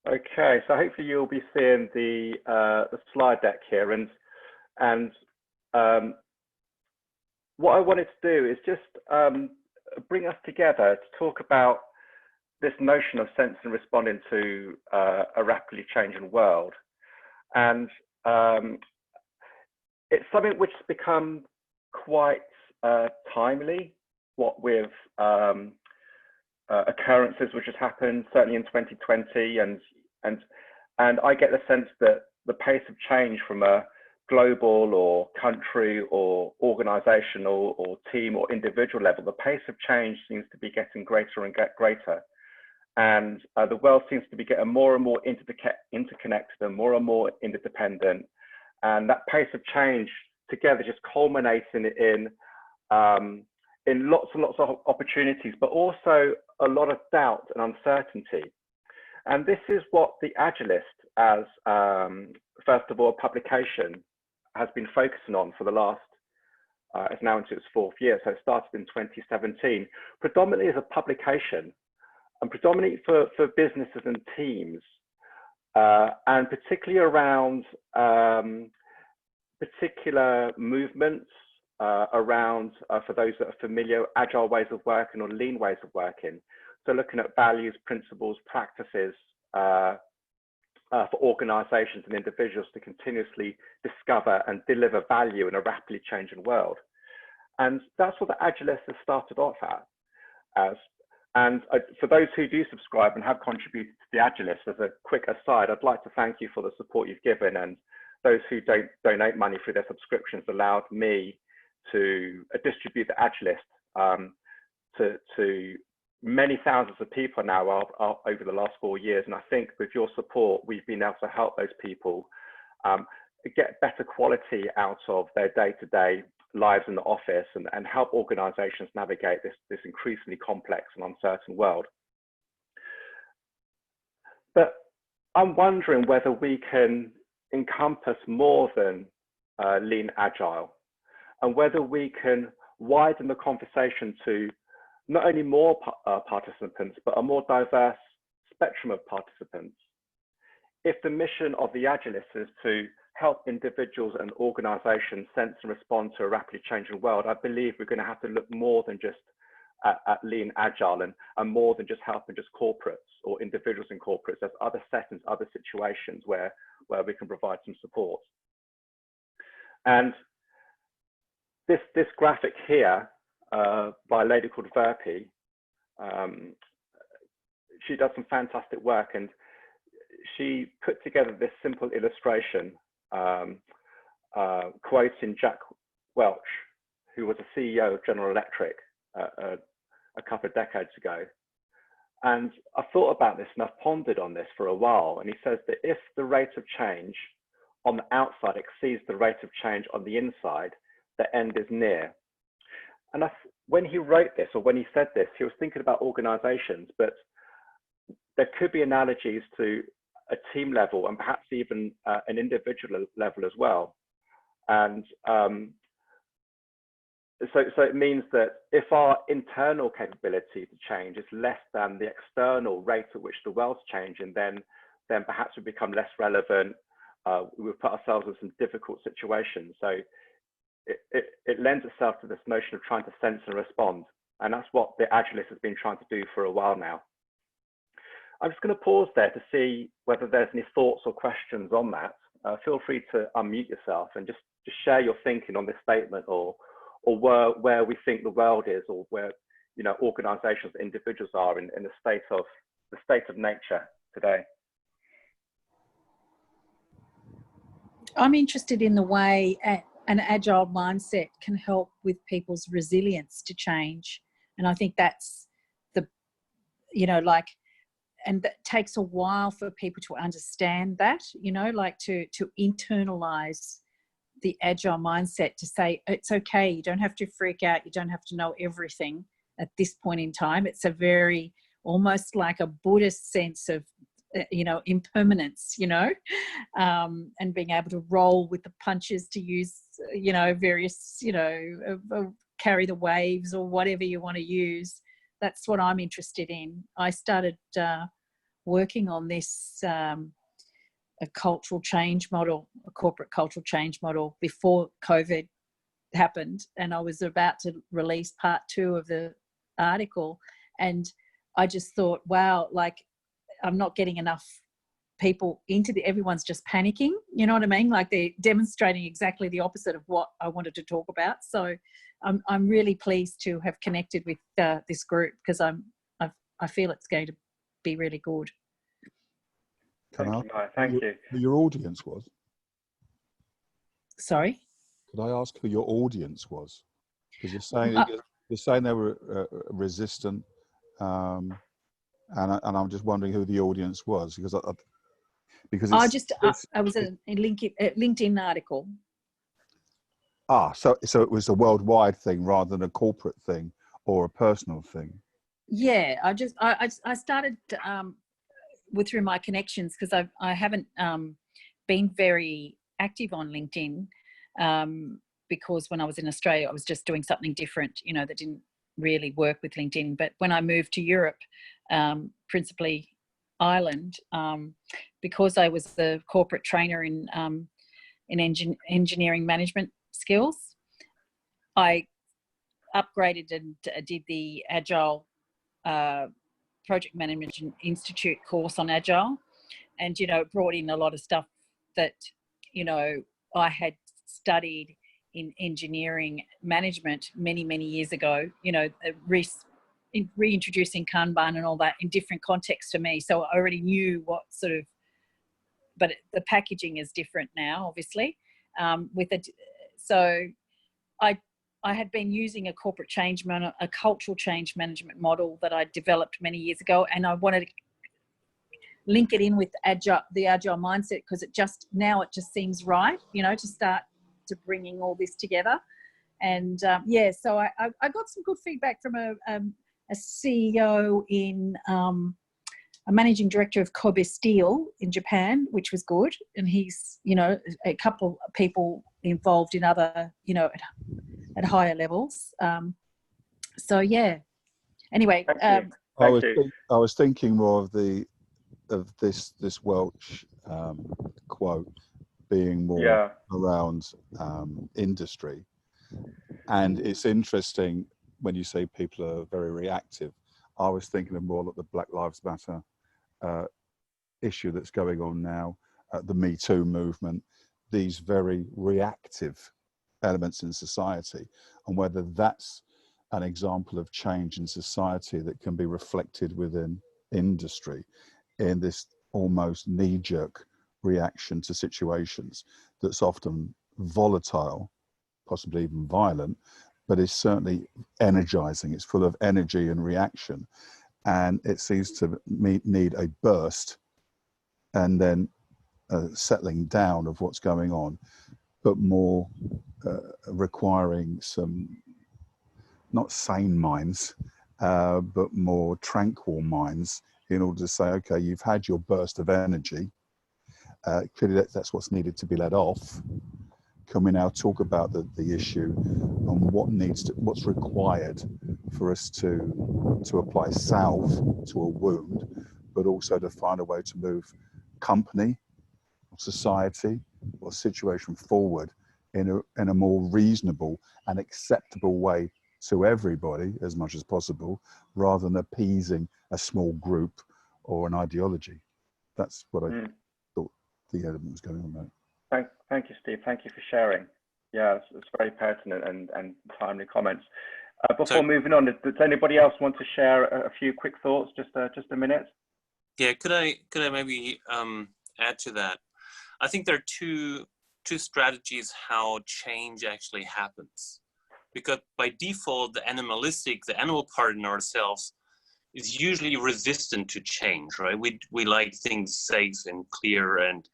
Okay, so hopefully you'll be seeing the slide deck here, and what I wanted to do is just bring us together to talk about this notion of sensing and responding to a rapidly changing world. And it's something which has become quite timely, what with occurrences which has happened certainly in 2020, and I get the sense that the pace of change from a global or country or organizational or team or individual level, the pace of change seems to be getting greater and greater. And the world seems to be getting more and more interconnected and more interdependent. And that pace of change together just culminating in lots and lots of opportunities, but also a lot of doubt and uncertainty. And this is what the Agilist, as first of all, a publication, has been focusing on for the last, it's now into its 4th year, so it started in 2017, predominantly as a publication, and predominantly for businesses and teams, and particularly around particular movements around, for those that are familiar, agile ways of working or lean ways of working. So looking at values, principles, practices for organizations and individuals to continuously discover and deliver value in a rapidly changing world. And that's what the Agilist has started off as. And for those who do subscribe and have contributed to the Agilist, as a quick aside, I'd like to thank you for the support you've given, and those who don't donate money through their subscriptions allowed me to distribute the Agilist to many thousands of people now over the last 4 years. And I think with your support, we've been able to help those people get better quality out of their day-to-day lives in the office and help organizations navigate this increasingly complex and uncertain world. But I'm wondering whether we can encompass more than lean agile, and whether we can widen the conversation to not only more participants, but a more diverse spectrum of participants. If the mission of the Agilist is to help individuals and organizations sense and respond to a rapidly changing world, I believe we're going to have to look more than just at lean agile and more than just helping just corporates or individuals in corporates. There's other settings, other situations where we can provide some support. And this graphic here by a lady called Verpi, she does some fantastic work, and she put together this simple illustration quoting Jack Welch, who was a CEO of General Electric a couple of decades ago. And I thought about this and I've pondered on this for a while. And he says that if the rate of change on the outside exceeds the rate of change on the inside, the end is near. And when he wrote this, or when he said this, he was thinking about organizations, but there could be analogies to a team level and perhaps even an individual level as well. And so it means that if our internal capability to change is less than the external rate at which the world's changing, then perhaps we become less relevant. We've put ourselves in some difficult situations. So it lends itself to this notion of trying to sense and respond. And that's what the Agilist has been trying to do for a while now. I'm just going to pause there to see whether there's any thoughts or questions on that. Feel free to unmute yourself and just share your thinking on this statement, or where we think the world is, or where organizations, individuals are in the state of nature today. I'm interested in the way an agile mindset can help with people's resilience to change. And I think that's and that takes a while for people to understand that, to internalize the agile mindset, to say, it's okay, you don't have to freak out, you don't have to know everything at this point in time. It's a very, almost like a Buddhist sense of, impermanence, and being able to roll with the punches, to use, various, carry the waves or whatever you want to use. That's what I'm interested in. I started working on this a cultural change model, a corporate cultural change model before COVID happened, and I was about to release part 2 of the article, and I just thought, wow, like I'm not getting enough people into everyone's just panicking, you know what I mean? Like they're demonstrating exactly the opposite of what I wanted to talk about. So I'm really pleased to have connected with this group, because I feel it's going to be really good. Thank you. Who your audience was? Sorry? Could I ask who your audience was? Because you're saying they were resistant, and I'm just wondering who the audience was, because I was a LinkedIn article. So it was a worldwide thing rather than a corporate thing or a personal thing. Yeah, I started through my connections, because I haven't been very active on LinkedIn, because when I was in Australia, I was just doing something different, you know, that didn't really work with LinkedIn. But when I moved to Europe, principally Ireland, because I was the corporate trainer in engineering management skills, I upgraded and did the Agile Project Management Institute course on Agile, and, you know, brought in a lot of stuff that, you know, I had studied in engineering management many, many years ago, you know, reintroducing Kanban and all that in different contexts for me. So I already knew what sort of, but the packaging is different now, obviously. So I had been using a corporate change, a cultural change management model that I developed many years ago, and I wanted to link it in with the agile mindset, because it just seems right, you know, to start to bringing all this together. And so I got some good feedback from a CEO in a managing director of Kobe Steel in Japan, which was good, and he's, you know, a couple of people involved in other, you know, at higher levels. So yeah. Anyway, I was thinking more of this Welsh quote being more around industry, and it's interesting when you say people are very reactive. I was thinking of more like the Black Lives Matter issue that's going on now, the Me Too movement, these very reactive elements in society, and whether that's an example of change in society that can be reflected within industry in this almost knee-jerk reaction to situations that's often volatile, possibly even violent, but is certainly energizing. It's full of energy and reaction, and it seems to need a burst and then settling down of what's going on, but more requiring some, not sane minds, but more tranquil minds, in order to say, okay, you've had your burst of energy. Clearly that's what's needed to be let off. Can we now talk about the issue and what's required for us to apply salve to a wound, but also to find a way to move company, society, or situation forward in a more reasonable and acceptable way to everybody as much as possible, rather than appeasing a small group or an ideology. That's what I thought the element was going on there. Thank you, Steve. Thank you for sharing. Yeah, it's very pertinent and timely comments. Before moving on, does anybody else want to share a few quick thoughts? Just a minute. Yeah, could I maybe add to that? I think there are two strategies how change actually happens, because by default the animal part in ourselves is usually resistant to change, right? We like things safe and clear, and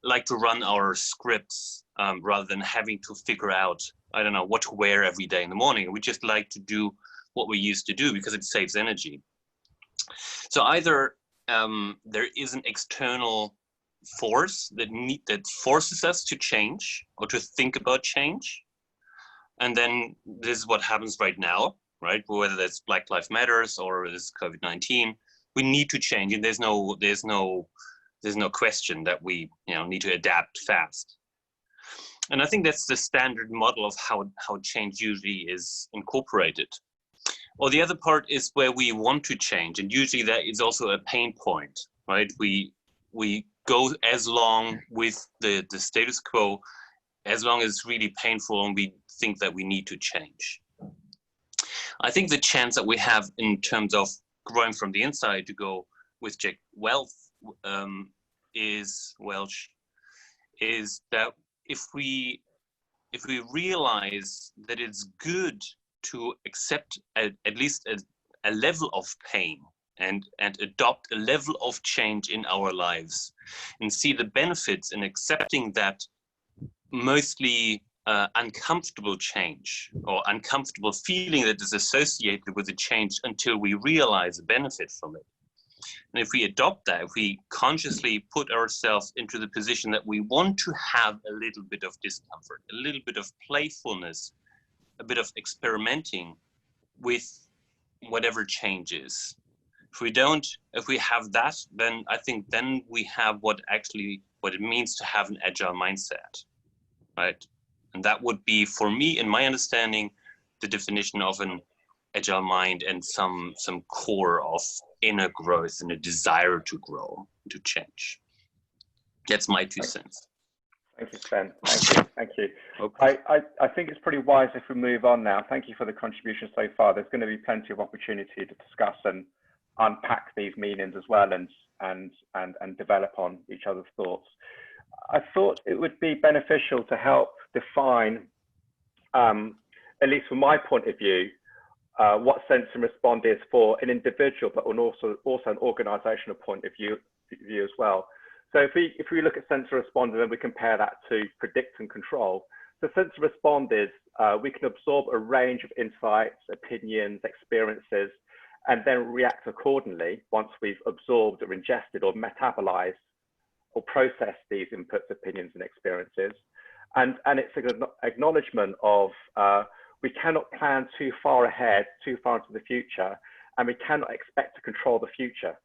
like to run our scripts rather than having to figure out, I don't know, what to wear every day in the morning. We just like to do what we used to do because it saves energy. So either there is an external force that forces us to change or to think about change, and then this is what happens right now, right? Whether that's Black Lives Matters or this COVID-19, need to change, and there's no question that we need to adapt fast. And I think that's the standard model of how change usually is incorporated. Or the other part is where we want to change, and usually that is also a pain point, right? We go as long with the status quo as long as it's really painful and we think that we need to change. I think the chance that we have in terms of growing from the inside, to go with Jack Welch, is that if we realize that it's good to accept at least a level of pain and adopt a level of change in our lives, and see the benefits in accepting that mostly uncomfortable change or uncomfortable feeling that is associated with the change until we realize the benefit from it. And if we adopt that, if we consciously put ourselves into the position that we want to have a little bit of discomfort, a little bit of playfulness, a bit of experimenting with whatever changes. If we have that, then I think then we have what it means to have an agile mindset, right? And that would be, for me, in my understanding, the definition of an agile mind and some core of inner growth and a desire to grow, to change. That's my 2 cents. Thank you, Sven. Thank you. Okay. I think it's pretty wise if we move on now. Thank you for the contribution so far. There's going to be plenty of opportunity to discuss and unpack these meanings as well, and develop on each other's thoughts. I thought it would be beneficial to help define, at least from my point of view, what sense and respond is for an individual, but also an organizational point of view as well. So if we look at sense and respond, and then we compare that to predict and control. So sense and respond is we can absorb a range of insights, opinions, experiences, and then react accordingly once we've absorbed or ingested or metabolized or processed these inputs, opinions, and experiences. And it's an acknowledgement of we cannot plan too far ahead, too far into the future, and we cannot expect to control the future.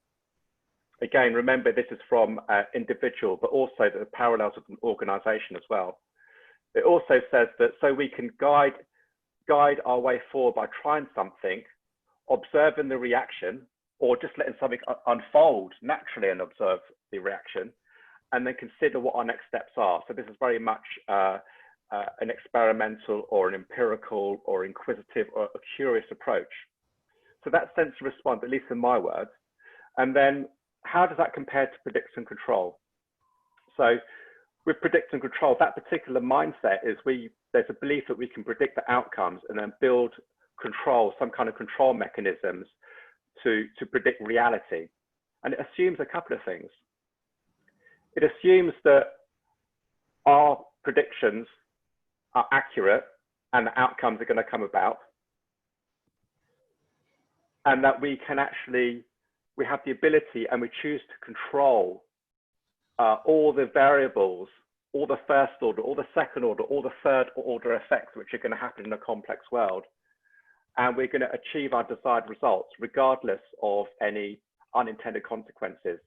Again, remember, this is from individual, but also the parallels of an organization as well. It also says that so we can guide our way forward by trying something, observing the reaction, or just letting something unfold naturally and observe the reaction, and then consider what our next steps are. So this is very much an experimental or an empirical or inquisitive or a curious approach. So that sense of response, at least in my words. And then how does that compare to predict and control? So with predict and control, that particular mindset is there's a belief that we can predict the outcomes and then build control, some kind of control mechanisms to predict reality. And it assumes a couple of things. It assumes that our predictions are accurate and the outcomes are going to come about, and that we have the ability and we choose to control all the variables, all the first order, all the second order, all the third order effects which are going to happen in a complex world. And we're going to achieve our desired results regardless of any unintended consequences.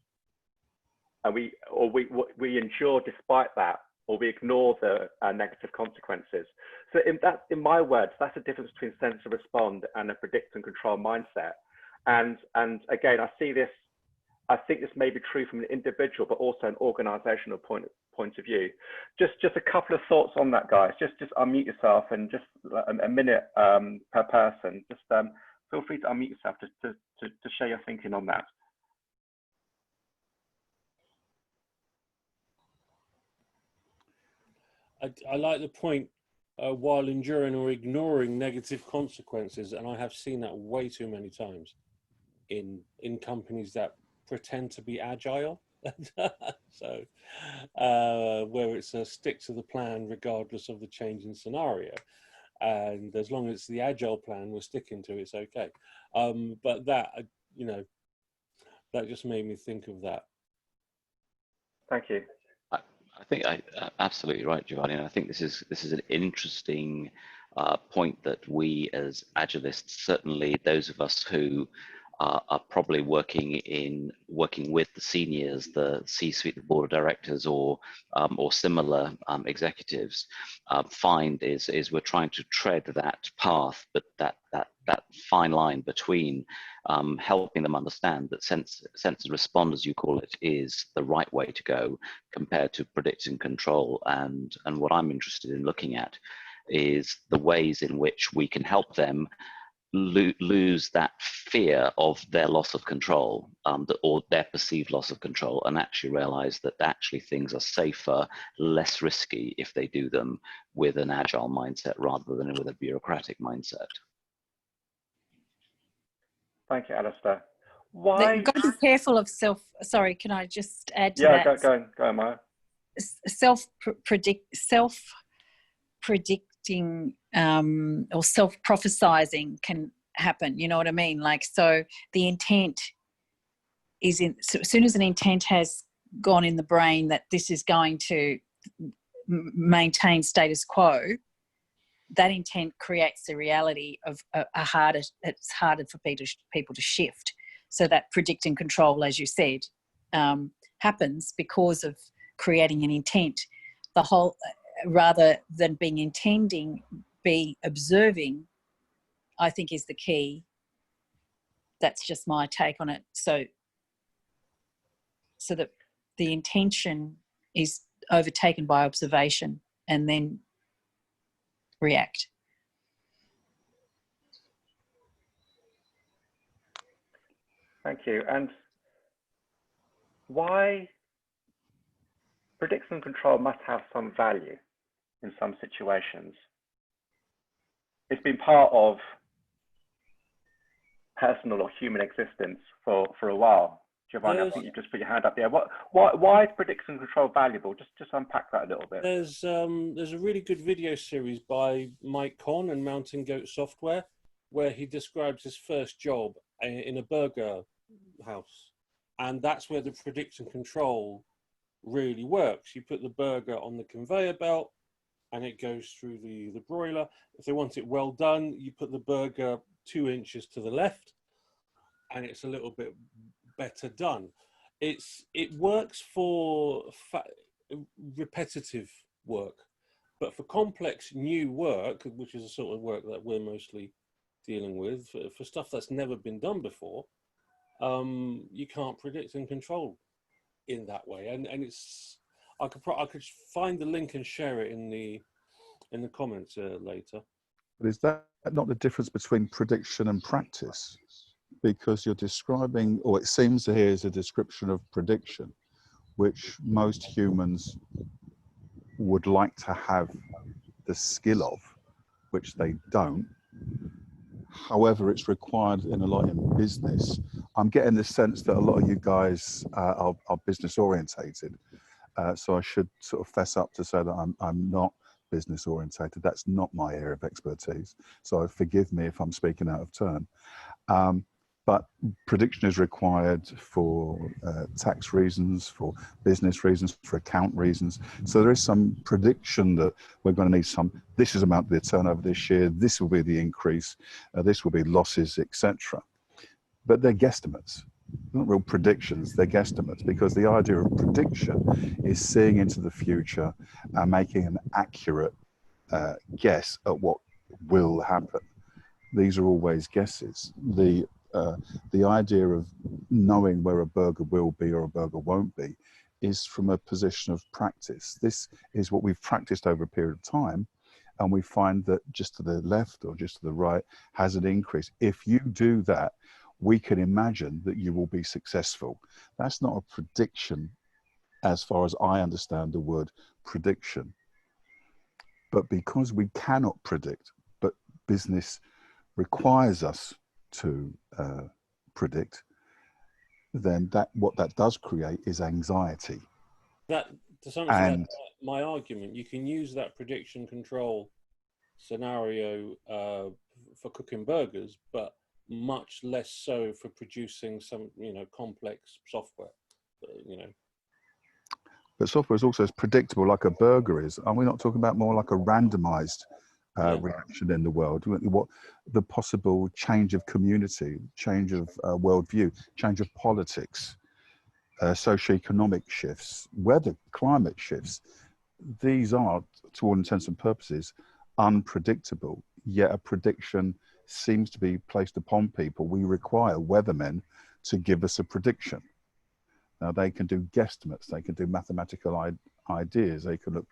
And we endure despite that, or we ignore the negative consequences. So in my words, that's the difference between sense and respond and a predict and control mindset. And again, I think this may be true from an individual, but also an organizational point of view. Just a couple of thoughts on that, guys. Just unmute yourself, and just a minute per person. Just feel free to unmute yourself to share your thinking on that. I like the point, while enduring or ignoring negative consequences, and I have seen that way too many times in companies that pretend to be agile. So where it's a stick to the plan regardless of the changing scenario, and as long as it's the agile plan we're sticking to, it's okay. But that, that just made me think of that. Thank you. I think absolutely right, Giovanni. And I think this is an interesting point that we as Agilists, certainly those of us who are probably working with the seniors, the C-suite, the board of directors, or similar executives, find is we're trying to tread that path, but that fine line between helping them understand that sense and respond, as you call it, is the right way to go compared to predict and control. And what I'm interested in looking at is the ways in which we can help them lose that fear of their loss of control, or their perceived loss of control, and actually realize that actually things are safer, less risky if they do them with an agile mindset rather than with a bureaucratic mindset. Thank you, Alistair. Why? You've got to be careful of sorry, can I just add to that? Yeah, go on, Maya. Self-predicting or self-prophesizing can happen, you know what I mean? Like, so the intent is so as soon as an intent has gone in the brain that this is going to maintain status quo, that intent creates the reality of it's harder for people to shift. So that predict and control, as you said, happens because of creating an intent. The whole, rather than being intending, be observing, I think is the key. That's just my take on it. So that the intention is overtaken by observation and then react. Thank you. And why predict and control must have some value in some situations? It's been part of personal or human existence for a while. Giovanni, I think you just put your hand up there. Why is predict and control valuable? Just unpack that a little bit. There's a really good video series by Mike Conn and Mountain Goat Software, where he describes his first job in a burger house, and that's where the predict and control really works. You put the burger on the conveyor belt, and it goes through the broiler. If they want it well done, you put the burger 2 inches to the left, and it's a little bit better done. It works for repetitive work, but for complex new work, which is the sort of work that we're mostly dealing with, for stuff that's never been done before, you can't predict and control in that way. And it's, I could find the link and share it in the comments later. But is that not the difference between prediction and practice? Because you're describing, or it seems here is a description of prediction, which most humans would like to have the skill of, which they don't. However, it's required in a lot in business. I'm getting the sense that a lot of you guys are business orientated. So I should sort of fess up to say that I'm not business orientated. That's not my area of expertise. So forgive me if I'm speaking out of turn. But prediction is required for tax reasons, for business reasons, for account reasons. So there is some prediction that we're going to need this is amount of the turnover this year, this will be the increase, this will be losses, etc. But they're guesstimates, not real predictions, they're guesstimates, because the idea of prediction is seeing into the future and making an accurate guess at what will happen. These are always guesses. The idea of knowing where a burger will be or a burger won't be is from a position of practice. This is what we've practiced over a period of time, and we find that just to the left or just to the right has an increase. If you do that, we can imagine that you will be successful. That's not a prediction as far as I understand the word prediction. But because we cannot predict, but business requires us to predict, then what that does create is anxiety. That, to some extent, my argument, you can use that prediction control scenario for cooking burgers, but much less so for producing some, complex software, But software is also as predictable like a burger is. Are we not talking about more like a randomized reaction in the world, what the possible change of community, change of worldview, change of politics, socioeconomic shifts, weather, climate shifts. These are, to all intents and purposes, unpredictable, yet a prediction seems to be placed upon people. We require weathermen to give us a prediction. Now, they can do guesstimates, they can do mathematical ideas, they can look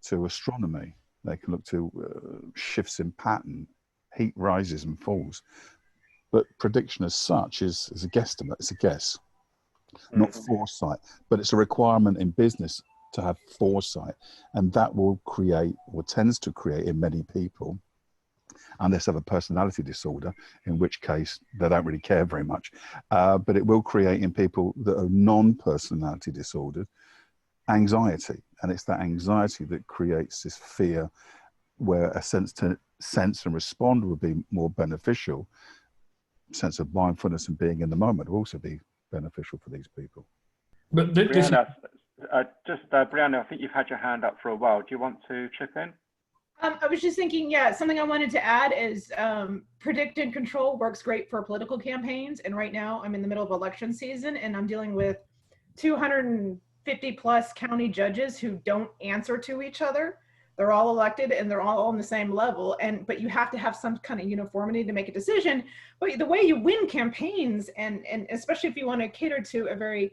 to astronomy, they can look to shifts in pattern, heat rises and falls. But prediction as such is a guesstimate, it's a guess, not foresight. But it's a requirement in business to have foresight. And that will create, or tends to create in many people, unless they have a personality disorder, in which case they don't really care very much. But it will create in people that are non-personality disordered anxiety. And it's that anxiety that creates this fear, where a sense and respond would be more beneficial. Sense of mindfulness and being in the moment will also be beneficial for these people. But Brianna, Brianna, I think you've had your hand up for a while. Do you want to chip in? I was just thinking, yeah, something I wanted to add is predict and control works great for political campaigns. And right now I'm in the middle of election season and I'm dealing with 250 plus county judges who don't answer to each other. They're all elected and they're all on the same level. But you have to have some kind of uniformity to make a decision. But the way you win campaigns, and especially if you want to cater to a very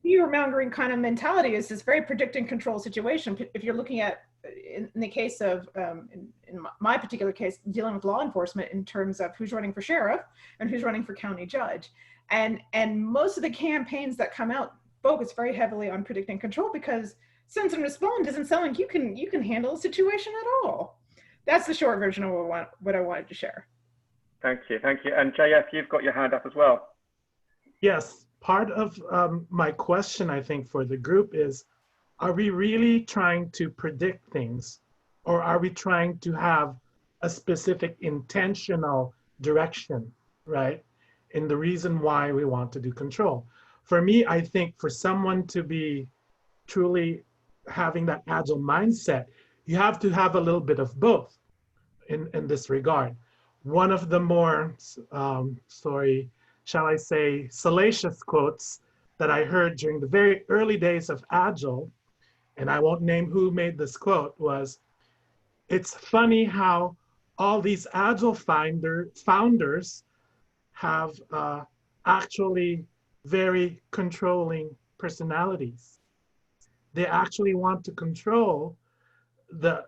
fear-mongering kind of mentality, is this very predict and control situation. If you're looking at, in the case of, in my particular case, dealing with law enforcement in terms of who's running for sheriff and who's running for county judge. And most of the campaigns that come out focus very heavily on predict and control, because sense and respond doesn't sound like you can handle a situation at all. That's the short version of what I wanted to share. Thank you. And JF, you've got your hand up as well. Yes. Part of my question, I think, for the group is, are we really trying to predict things, or are we trying to have a specific intentional direction, right? In the reason why we want to do control. For me, I think for someone to be truly having that agile mindset, you have to have a little bit of both in this regard. One of the more, shall I say, salacious quotes that I heard during the very early days of Agile, and I won't name who made this quote, was, "It's funny how all these Agile founders have actually very controlling personalities. They actually want to control the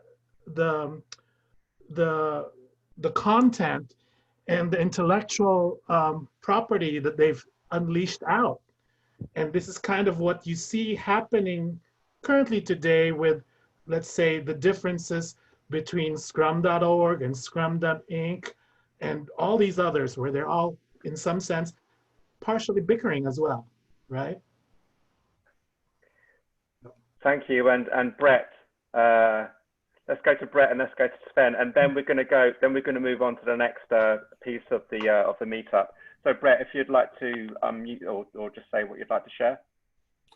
content and the intellectual property that they've unleashed out." And this is kind of what you see happening currently today with, let's say, the differences between Scrum.org and Scrum.inc and all these others, where they're all, in some sense, partially bickering as well, right? Thank you. And Brett, let's go to Brett and let's go to Sven, and then we're going to move on to the next piece of the meetup. So Brett, if you'd like to unmute or just say what you'd like to share.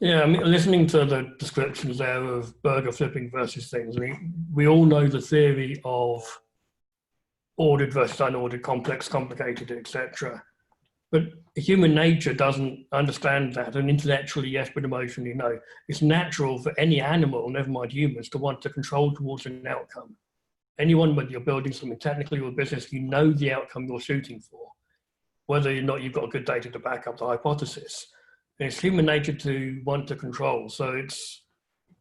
Yeah, I mean, listening to the descriptions there of burger flipping versus things, I mean, we all know the theory of ordered versus unordered, complex, complicated, etc. But human nature doesn't understand that, and intellectually, yes, but emotionally, no. It's natural for any animal, never mind humans, to want to control towards an outcome. Anyone, whether you're building something technically or business, you know the outcome you're shooting for, whether or not you've got good data to back up the hypothesis. And it's human nature to want to control. So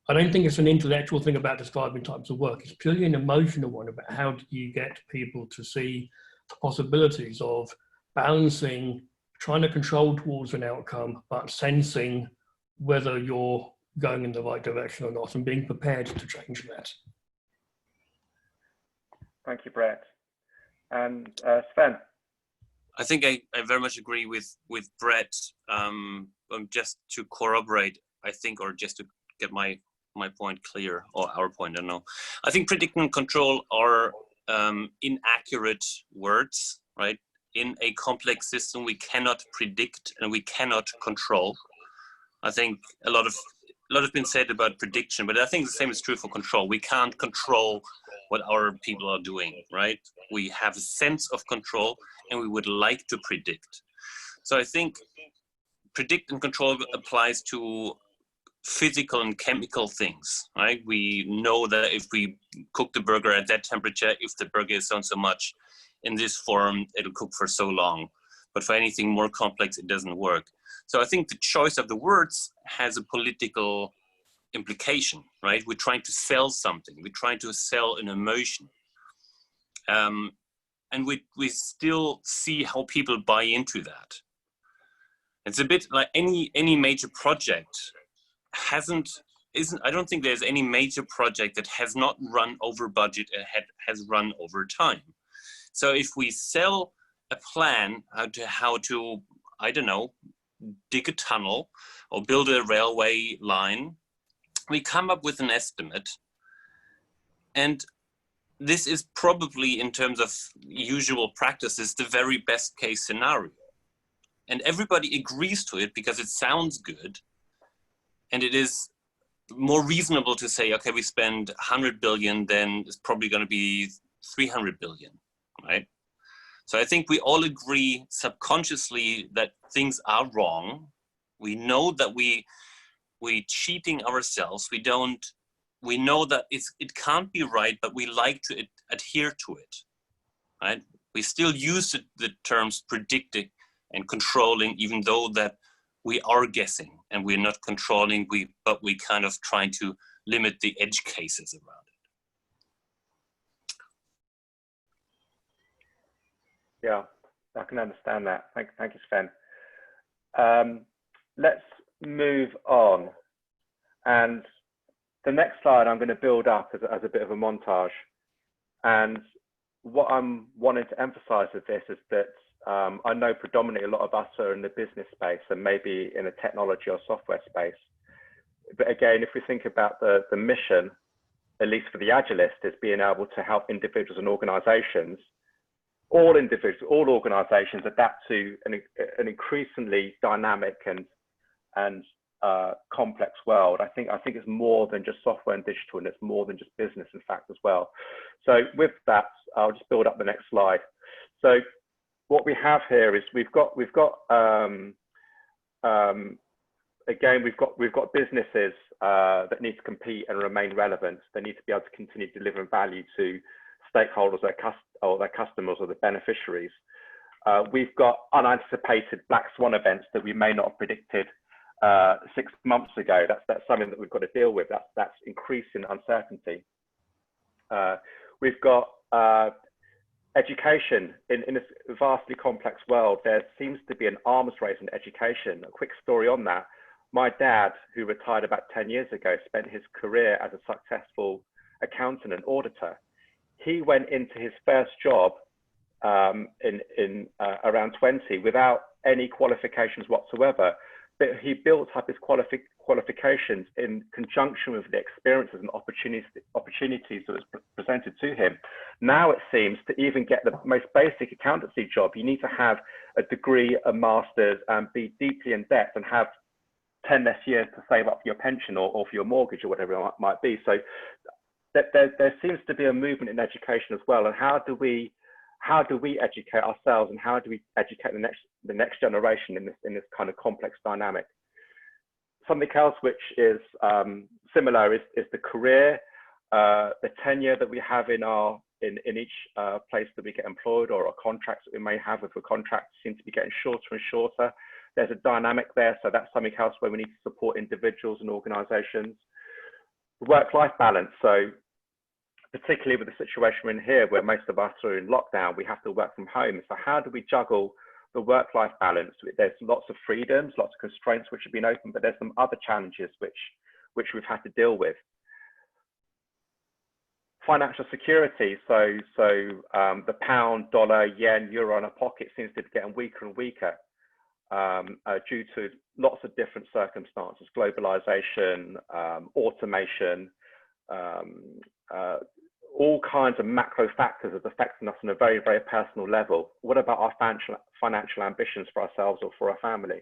I don't think it's an intellectual thing about describing types of work. It's purely an emotional one about how do you get people to see the possibilities of balancing, trying to control towards an outcome, but sensing whether you're going in the right direction or not and being prepared to change that. Thank you, Brett. And Sven. I think I very much agree with Brett. Just to corroborate, I think, or just to get my point clear, or our point, I don't know. I think predict and control are inaccurate words, right? In a complex system, we cannot predict and we cannot control. I think a lot has been said about prediction, but I think the same is true for control. We can't control what our people are doing, right? We have a sense of control and we would like to predict. So I think predict and control applies to physical and chemical things, right? We know that if we cook the burger at that temperature, if the burger is so much in this form, it'll cook for so long. But for anything more complex, it doesn't work. So I think the choice of the words has a political implication, right? We're trying to sell something. We're trying to sell an emotion. And we still see how people buy into that. It's a bit like any major project I don't think there's any major project that has not run over budget and has run over time. So if we sell a plan how to, I don't know, dig a tunnel or build a railway line, we come up with an estimate. And this is probably, in terms of usual practices, the very best case scenario. And everybody agrees to it because it sounds good. And it is more reasonable to say, okay, we spend 100 billion, then it's probably going to be 300 billion, right? So I think we all agree subconsciously that things are wrong. We know that we're cheating ourselves. We know that it can't be right, but we like to adhere to it, right? We still use the terms predicting and controlling, even though that we are guessing and we're not controlling, but we kind of trying to limit the edge cases around it. Yeah, I can understand that. Thank you, Sven. Let's move on. And the next slide I'm going to build up as a bit of a montage. And what I'm wanting to emphasize with this is that I know predominantly a lot of us are in the business space and maybe in a technology or software space. But again, if we think about the mission, at least for the Agilist, is being able to help individuals and organizations, all organizations adapt to an increasingly dynamic and complex world. I think it's more than just software and digital, and it's more than just business, in fact, as well. So with that, I'll just build up the next slide. So what we have here is we've got businesses that need to compete and remain relevant. They need to be able to continue delivering value to stakeholders, their customers, or the beneficiaries. We've got unanticipated black swan events that we may not have predicted 6 months ago. That's something that we've got to deal with. That's increasing uncertainty. We've got education in this vastly complex world. There seems to be an arms race in education. A quick story on that. My dad, who retired about 10 years ago, spent his career as a successful accountant and auditor. He went into his first job in around 20 without any qualifications whatsoever. But he built up his qualifications in conjunction with the experiences and opportunities that was presented to him. Now it seems to even get the most basic accountancy job, you need to have a degree, a master's, and be deeply in debt and have 10 less years to save up for your pension or for your mortgage or whatever it might be. So there seems to be a movement in education as well. And how do we educate ourselves, and how do we educate the next generation in this kind of complex dynamic? Something else which is similar is the career, the tenure that we have in each place that we get employed, or our contracts that we may have with a contract seem to be getting shorter and shorter. There's a dynamic there, so that's something else where we need to support individuals and organizations. Work-life balance, so particularly with the situation we're in here, where most of us are in lockdown, we have to work from home. So how do we juggle the work-life balance? There's lots of freedoms, lots of constraints which have been open, but there's some other challenges which we've had to deal with. Financial security, so the pound, dollar, yen, euro in our pocket seems to be getting weaker and weaker due to lots of different circumstances, globalization, automation, all kinds of macro factors that are affecting us on a very, very personal level. What about our financial ambitions for ourselves or for our family?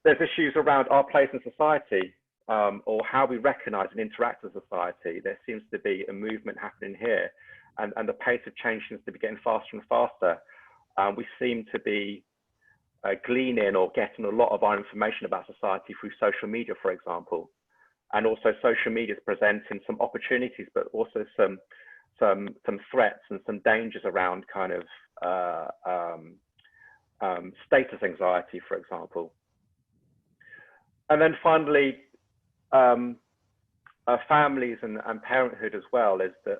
There's issues around our place in society. or how we recognize and interact as a society, there seems to be a movement happening here, and the pace of change seems to be getting faster and faster. We seem to be gleaning or getting a lot of our information about society through social media, for example. And also social media is presenting some opportunities, but also some threats and some dangers around kind of status anxiety, for example. And then finally, families and parenthood as well, is that,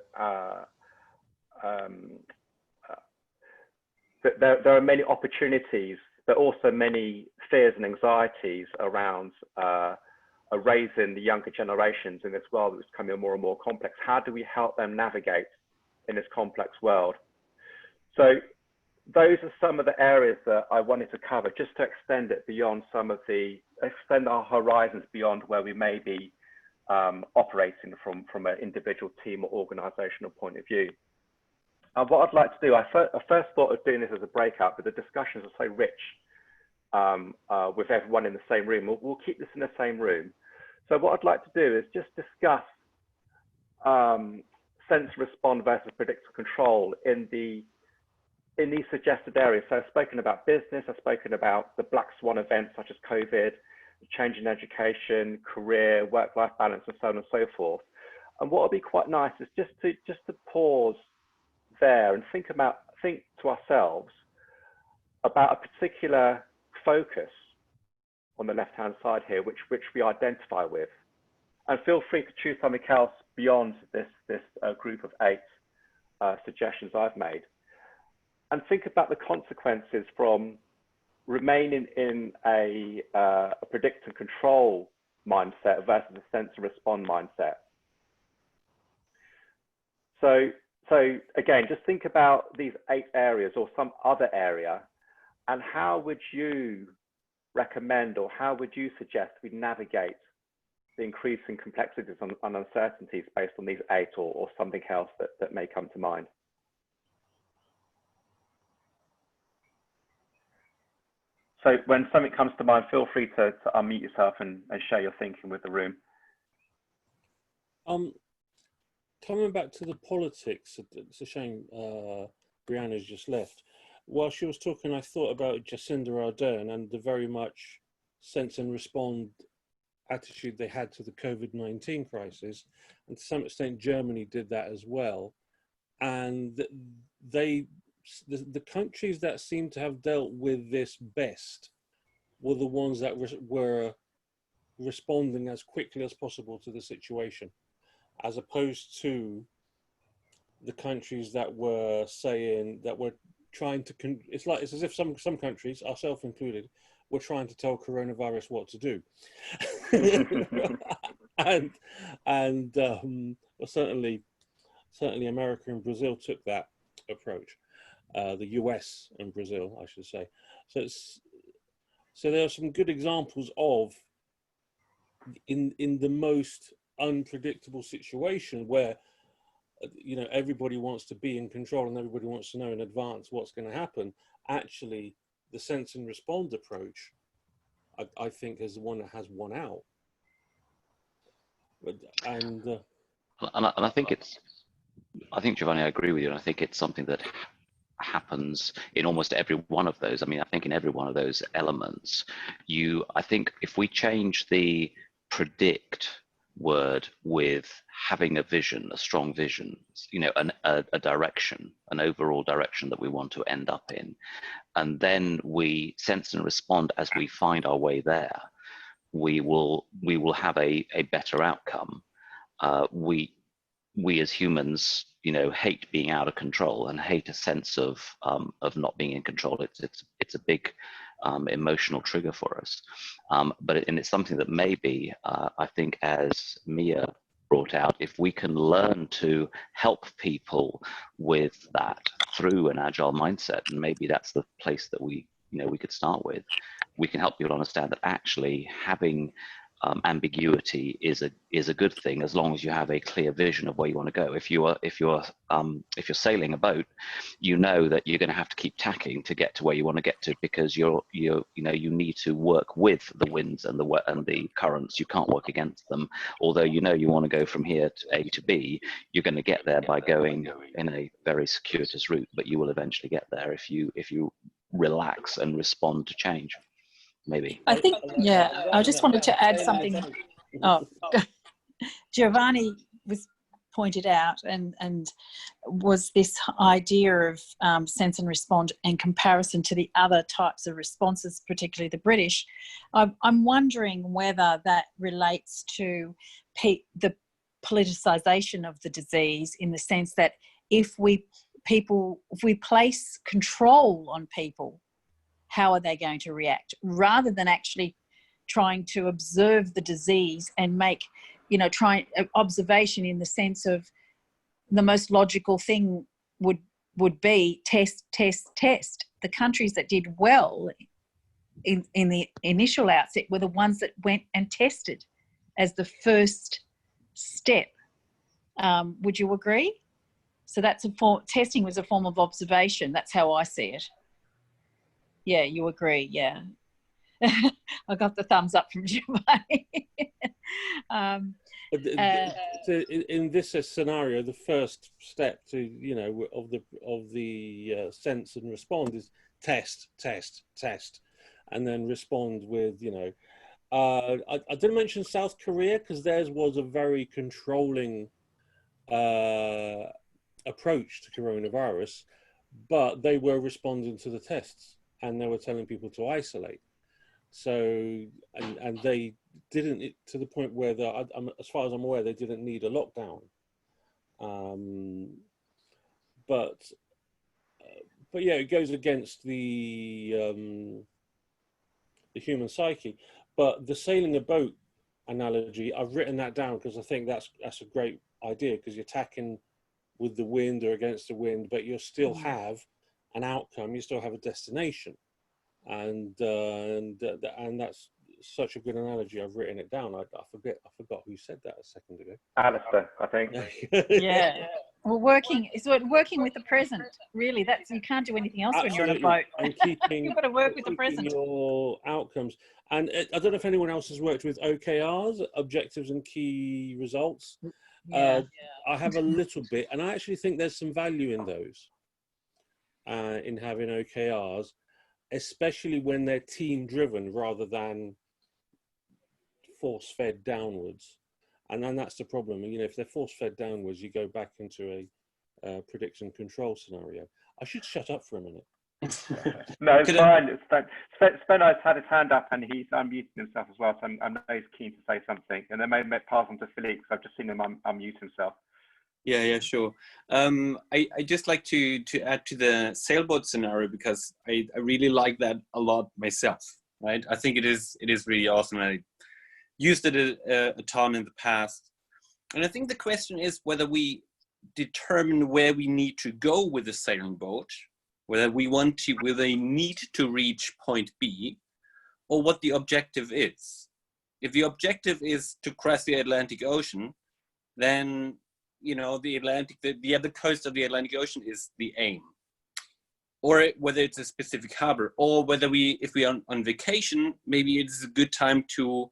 that there are many opportunities, but also many fears and anxieties around raising the younger generations in this world that's becoming more and more complex. How do we help them navigate in this complex world? So those are some of the areas that I wanted to cover, just to extend it beyond extend our horizons beyond where we may be operating from an individual team or organizational point of view. What I'd like to do, I first thought of doing this as a breakout, but the discussions are so rich with everyone in the same room. We'll keep this in the same room. So what I'd like to do is just discuss sense respond versus predictive control in these suggested areas. So I've spoken about business, I've spoken about the black swan events such as COVID, change in education, career, work-life balance, and so on and so forth. And what would be quite nice is just to pause there and think to ourselves about a particular focus on the left-hand side here, which we identify with, and feel free to choose something else beyond this group of 8 suggestions I've made, and think about the consequences from remaining in a predict and control mindset versus a sense and respond mindset. So again, just think about these 8 areas or some other area, and how would you recommend, or how would you suggest we navigate the increasing complexities and uncertainties based on these 8 or something else that may come to mind? So when something comes to mind, feel free to unmute yourself and share your thinking with the room. Coming back to the politics, it's a shame Brianna's just left. While she was talking, I thought about Jacinda Ardern and the very much sense and respond attitude they had to the COVID-19 crisis. And to some extent, Germany did that as well. And the countries that seem to have dealt with this best were the ones that were responding as quickly as possible to the situation, as opposed to the countries that were trying to, it's as if some countries, ourselves included, were trying to tell coronavirus what to do. and well, certainly America and Brazil took that approach. The US and Brazil, I should say. So there are some good examples of in the most unpredictable situation where everybody wants to be in control and everybody wants to know in advance what's going to happen. Actually, the sense and respond approach, I think, is the one that has won out. And I think Giovanni, I agree with you, and I think it's something that happens in almost every one of those. I mean, I think in every one of those elements, I think if we change the predict word with having a vision, a strong vision, a direction, an overall direction that we want to end up in, and then we sense and respond as we find our way there, we will have a better outcome. We as humans, hate being out of control and hate a sense of not being in control. It's a big emotional trigger for us. But it's something that maybe, I think, as Mia brought out, if we can learn to help people with that through an agile mindset, and maybe that's the place that we could start with, we can help people understand that actually having ambiguity is a good thing, as long as you have a clear vision of where you want to go. If you're sailing a boat, you know that you're going to have to keep tacking to get to where you want to get to, because you need to work with the winds and the currents. You can't work against them. Although you want to go from here to A to B, you're going to get there by going in a very circuitous route, but you will eventually get there if you relax and respond to change. Maybe. I think, yeah, I just wanted to add something. Oh, Giovanni was pointed out and was this idea of sense and respond in comparison to the other types of responses, particularly the British. I'm wondering whether that relates to the politicisation of the disease, in the sense that if we place control on people, how are they going to react, rather than actually trying to observe the disease and make, observation in the sense of the most logical thing would be test, test, test. The countries that did well in the initial outset were the ones that went and tested as the first step. Would you agree? So that's testing was a form of observation. That's how I see it. Yeah, you agree, yeah. I got the thumbs up from Giovanni. In this scenario, the first step to of the sense and respond is test, test, test, and then respond with I didn't mention South Korea because theirs was a very controlling approach to coronavirus, but they were responding to the tests and they were telling people to isolate. So, and they didn't, to the point where, as far as I'm aware, they didn't need a lockdown. But yeah, it goes against the human psyche. But the sailing a boat analogy, I've written that down because I think that's a great idea, because you're tacking with the wind or against the wind, but you still have an outcome, you still have a destination. And that's such a good analogy. I've written it down. I forgot who said that a second ago. Alistair, I think. Yeah. Well, working with the present. Really, you can't do anything else when you're on a boat. And keeping you've got to work with the present. Your outcomes. And I don't know if anyone else has worked with OKRs, objectives and key results. I have a little bit, and I actually think there's some value in those. In having OKRs, especially when they're team driven rather than force fed downwards. And then that's the problem. If they're force fed downwards, you go back into a prediction control scenario. I should shut up for a minute. No, it's fine. Spenno's had his hand up and he's unmuted himself as well. So I know he's keen to say something. And then maybe pass on to Felix. I've just seen him unmute himself. Yeah, sure. I just like to add to the sailboat scenario, because I really like that a lot myself. Right? I think it is really awesome. I used it a ton in the past, and I think the question is whether we determine where we need to go with the sailing boat, whether we need to reach point B, or what the objective is. If the objective is to cross the Atlantic Ocean, then the other coast of the Atlantic Ocean is the aim. Or whether it's a specific harbor, or whether if we are on vacation, maybe it's a good time to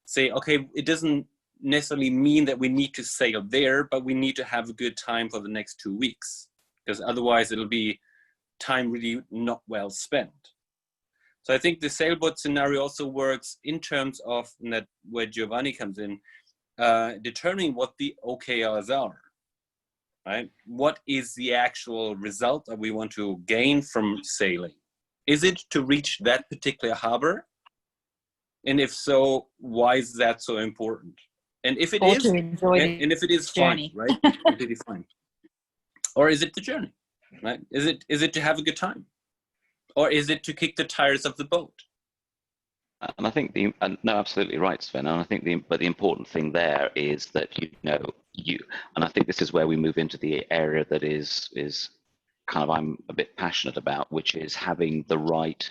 say, okay, it doesn't necessarily mean that we need to sail there, but we need to have a good time for the next 2 weeks, because otherwise it'll be time really not well spent. So I think the sailboat scenario also works in terms of that, where Giovanni comes in, determining what the OKRs are, right? What is the actual result that we want to gain from sailing? Is it to reach that particular harbor? And if so, why is that so important? And if it is, and if it is fine, right? Completely fine. Or is it the journey, right? Is it to have a good time? Or is it to kick the tires of the boat? And I think no, absolutely right, Sven. And I think the important thing there is that and I think this is where we move into the area that is I'm a bit passionate about, which is having the right,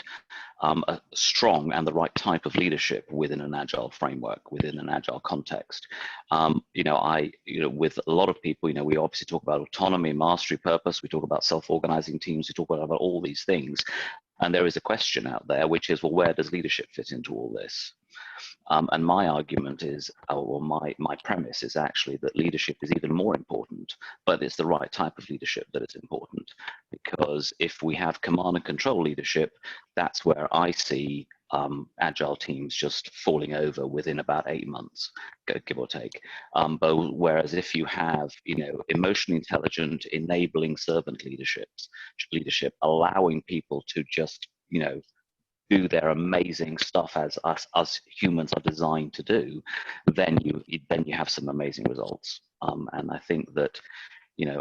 a strong and the right type of leadership within an agile framework, within an agile context. With a lot of people, we obviously talk about autonomy, mastery, purpose. We talk about self-organizing teams. We talk about all these things. And there is a question out there, which is, well, where does leadership fit into all this? And my argument is, or my premise is actually that leadership is even more important, but it's the right type of leadership that is important. Because if we have command and control leadership, that's where I see agile teams just falling over within about 8 months, give or take. But whereas if you have, emotionally intelligent, enabling servant leadership, allowing people to just, do their amazing stuff as us humans are designed to do, then you have some amazing results. And I think that,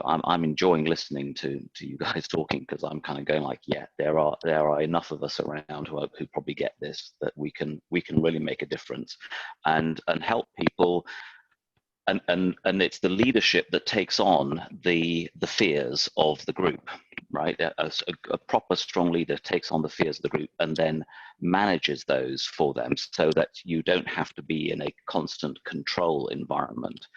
I'm enjoying listening to you guys talking, because I'm kind of going like, yeah, there are enough of us around who probably get this, that we can really make a difference and help people. And it's the leadership that takes on the fears of the group, right? A proper strong leader takes on the fears of the group and then manages those for them, so that you don't have to be in a constant control environment,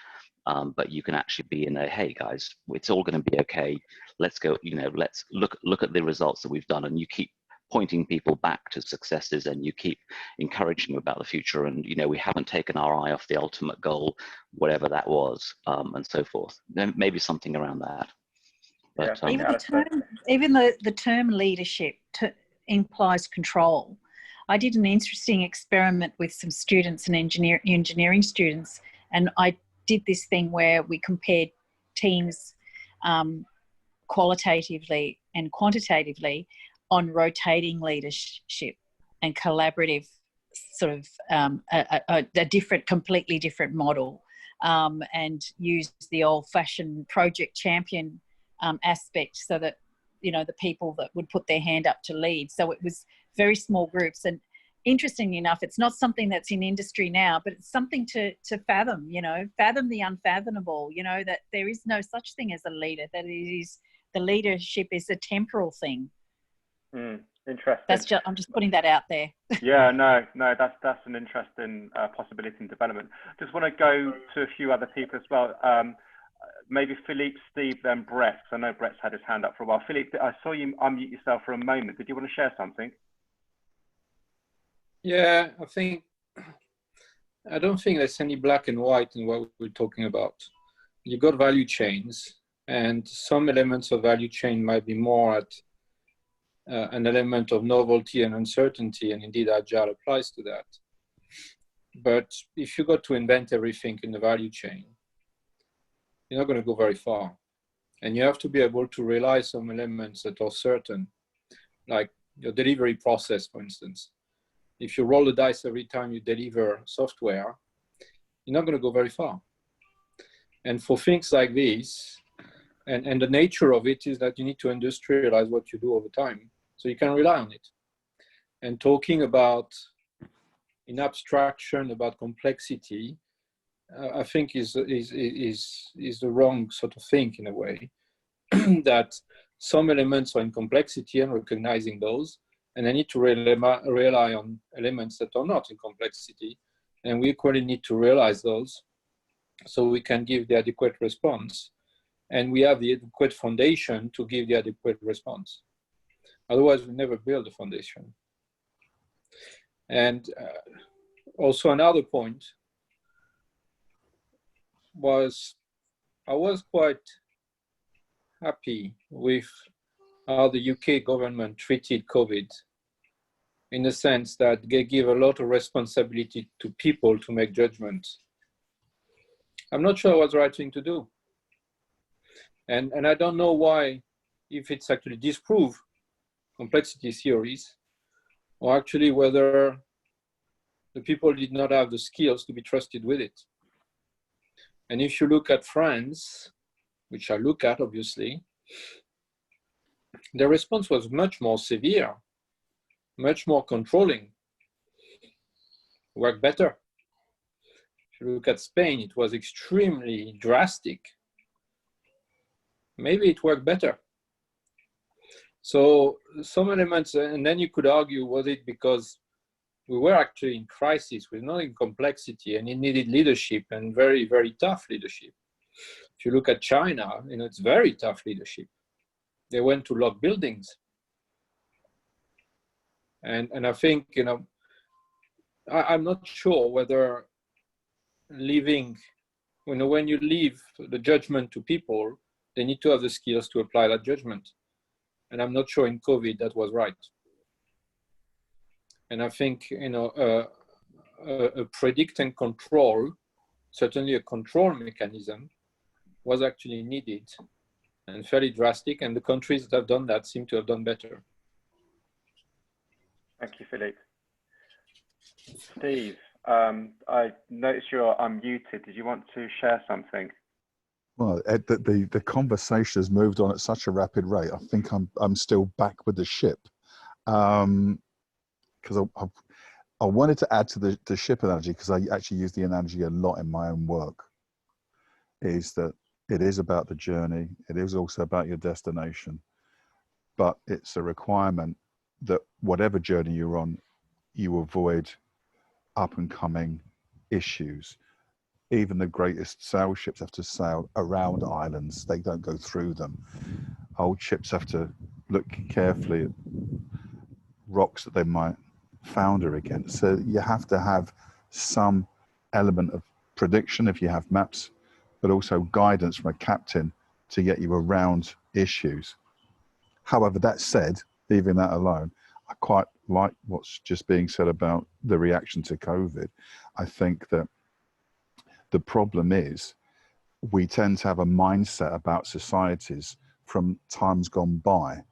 but you can actually be in a, hey guys, it's all going to be okay. Let's go. Let's look at the results that we've done, and you keep pointing people back to successes, and you keep encouraging them about the future. And we haven't taken our eye off the ultimate goal, whatever that was, and so forth. Maybe something around that. But, even the term leadership implies control. I did an interesting experiment with some students and engineering students, and I did this thing where we compared teams qualitatively and quantitatively on rotating leadership and collaborative sort of a completely different model, and use the old-fashioned project champion aspect, so that the people that would put their hand up to lead. So it was very small groups, and interestingly enough, it's not something that's in industry now, but it's something to fathom. Fathom the unfathomable. That there is no such thing as a leader. That the leadership is a temporal thing. Interesting. I'm just putting that out there. Yeah, no, that's an interesting possibility in development. Just want to go to a few other people as well. Maybe Philippe, Steve, then Brett. I know Brett's had his hand up for a while. Philippe, I saw you unmute yourself for a moment. Did you want to share something? Yeah, I don't think there's any black and white in what we're talking about. You've got value chains, and some elements of value chain might be more at an element of novelty and uncertainty, and indeed Agile applies to that. But if you got to invent everything in the value chain, you're not going to go very far. And you have to be able to realize some elements that are certain, like your delivery process, for instance. If you roll the dice every time you deliver software, you're not going to go very far. And for things like this, and the nature of it is that you need to industrialize what you do over time, so you can rely on it. And talking about, in abstraction, about complexity, I think is the wrong sort of thing in a way. That some elements are in complexity and recognizing those, and I need to rely on elements that are not in complexity, and we equally need to realize those so we can give the adequate response, and we have the adequate foundation to give the adequate response. Otherwise, we never build a foundation. And also another point was, I was quite happy with how the UK government treated COVID, in the sense that they give a lot of responsibility to people to make judgments. I'm not sure it was the right thing to do. And I don't know why, if it's actually disprove complexity theories, or actually whether the people did not have the skills to be trusted with it. And if you look at France, which I look at obviously, the response was much more severe, much more controlling, worked better. If you look at Spain, it was extremely drastic. Maybe it worked better. So some elements, and then you could argue, was it because we were actually in crisis, we're not in complexity, and it needed leadership, and very, very tough leadership. If you look at China, it's very tough leadership. They went to lock buildings. And I think, I'm not sure whether leaving, when you leave the judgment to people, they need to have the skills to apply that judgment. And I'm not sure in COVID that was right. And I think, a predict and control, certainly a control mechanism, was actually needed and fairly drastic. And the countries that have done that seem to have done better. Thank you, Philippe. Steve, I noticed you're unmuted. Did you want to share something? Well, Ed, the conversation has moved on at such a rapid rate. I think I'm still back with the ship, because I wanted to add to the ship analogy, because I actually use the analogy a lot in my own work. Is that it is about the journey. It is also about your destination, but it's a requirement that whatever journey you're on, you avoid up and coming issues. Even the greatest sail ships have to sail around islands. They don't go through them. Old ships have to look carefully at rocks that they might founder against. So you have to have some element of prediction if you have maps, but also guidance from a captain to get you around issues. However, that said, leaving that alone, I quite like what's just being said about the reaction to COVID. I think that the problem is we tend to have a mindset about societies from times gone by.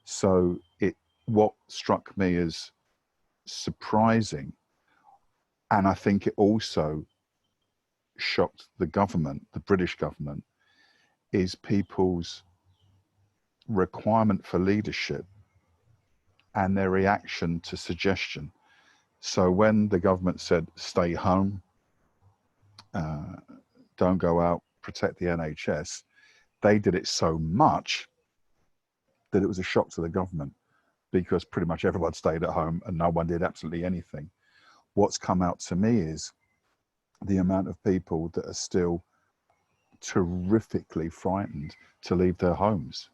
So what struck me as surprising, and I think it also shocked the government, the British government, is people's requirement for leadership and their reaction to suggestion. So when the government said, stay home, don't go out, protect the NHS, they did it so much that it was a shock to the government, because pretty much everyone stayed at home and no one did absolutely anything. What's come out to me is the amount of people that are still terrifically frightened to leave their homes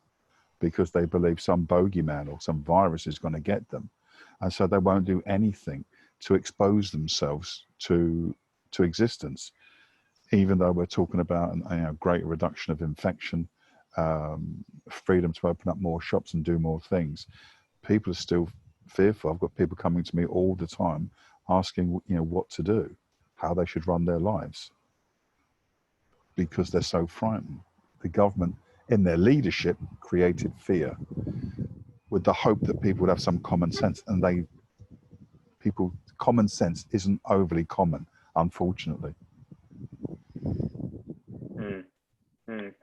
because they believe some bogeyman or some virus is going to get them. And so they won't do anything to expose themselves to existence, even though we're talking about a greater reduction of infection, freedom to open up more shops and do more things. People are still fearful. I've got people coming to me all the time asking, what to do, how they should run their lives, because they're so frightened. The government, in their leadership, created fear with the hope that people would have some common sense, and common sense isn't overly common, unfortunately.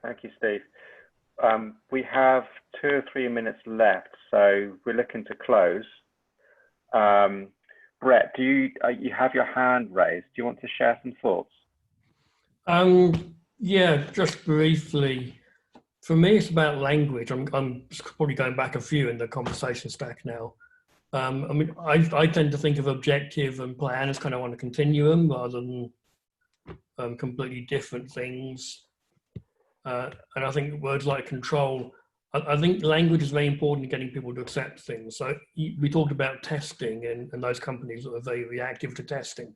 Thank you, Steve. We have 2 or 3 minutes left, so we're looking to close. Brett, do you have your hand raised? Do you want to share some thoughts? Yeah, just briefly. For me, it's about language. I'm probably going back a few in the conversation stack now. I tend to think of objective and plan as kind of on a continuum rather than completely different things. And I think words like control, I think language is very important in getting people to accept things. So we talked about testing and those companies that are very reactive to testing.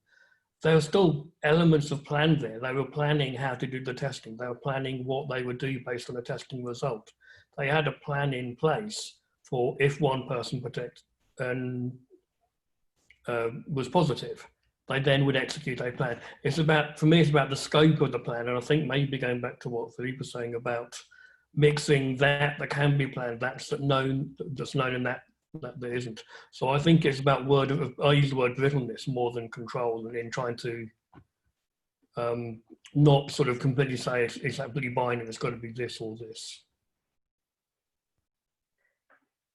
There are still elements of plan there. They were planning how to do the testing. They were planning what they would do based on a testing result. They had a plan in place for if one person protected and was positive, they then would execute a plan. For me, it's about the scope of the plan. And I think maybe going back to what Philippe was saying about mixing that can be planned, that's known and that there isn't. So I think it's about I use the word brittleness more than control, and in trying to not sort of completely say it's absolutely binary, it's got to be this or this.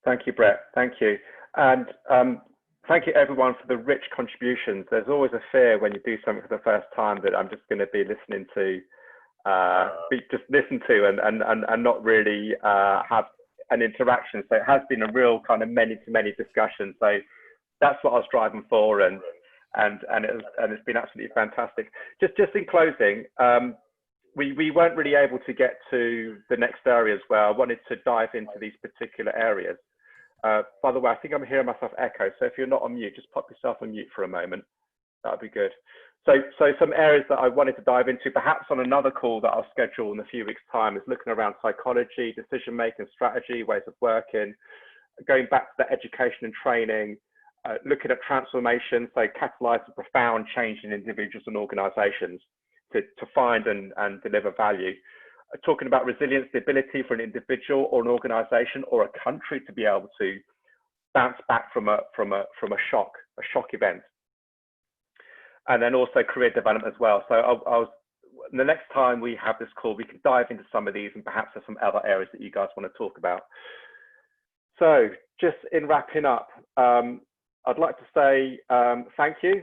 Thank you, Brett. Thank you. And thank you, everyone, for the rich contributions. There's always a fear when you do something for the first time that I'm just going to be listening to, and not really have and interaction. So it has been a real kind of many-to-many discussion. So that's what I was driving for, and it's been absolutely fantastic. Just in closing, we weren't really able to get to the next areas where I wanted to dive into these particular areas. By the way, I think I'm hearing myself echo. So if you're not on mute, just pop yourself on mute for a moment. That'd be good. So some areas that I wanted to dive into, perhaps on another call that I'll schedule in a few weeks' time, is looking around psychology, decision-making, strategy, ways of working, going back to the education and training, looking at transformation, so catalyze a profound change in individuals and organizations to find and deliver value. Talking about resilience, the ability for an individual or an organization or a country to be able to bounce back from a shock event. And then also career development as well. So the next time we have this call, we can dive into some of these, and perhaps there's some other areas that you guys want to talk about. So just in wrapping up, I'd like to say thank you.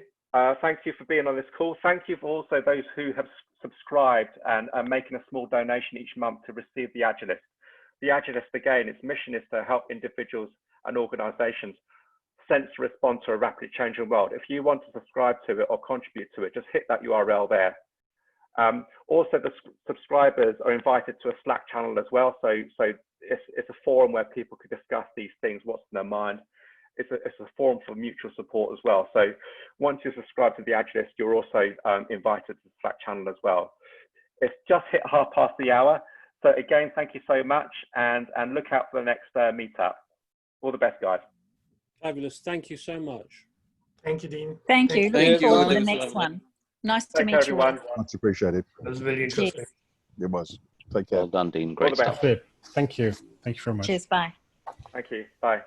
Thank you for being on this call. Thank you for also those who have subscribed and are making a small donation each month to receive the Agilist. The Agilist, again, its mission is to help individuals and organizations sense to respond to a rapidly changing world. If you want to subscribe to it or contribute to it, just hit that URL there. Also, the subscribers are invited to a Slack channel as well. So it's a forum where people could discuss these things, what's in their mind. It's a forum for mutual support as well. So once you subscribe to the Agilist, you're also invited to the Slack channel as well. It's just hit 1/2 the hour. So again, thank you so much, and look out for the next meetup. All the best, guys. Fabulous. Thank you so much. Thank you, Dean. Thank you. you. Looking forward to the Thanks, next everyone. one. Nice to Take meet care, you all. everyone. Much appreciated. That was really Cheers. interesting. It was. Take care. Well done, Dean. All Great the best. stuff. That's it. Thank you. Thank you very much. Cheers. Bye. Thank you. Bye.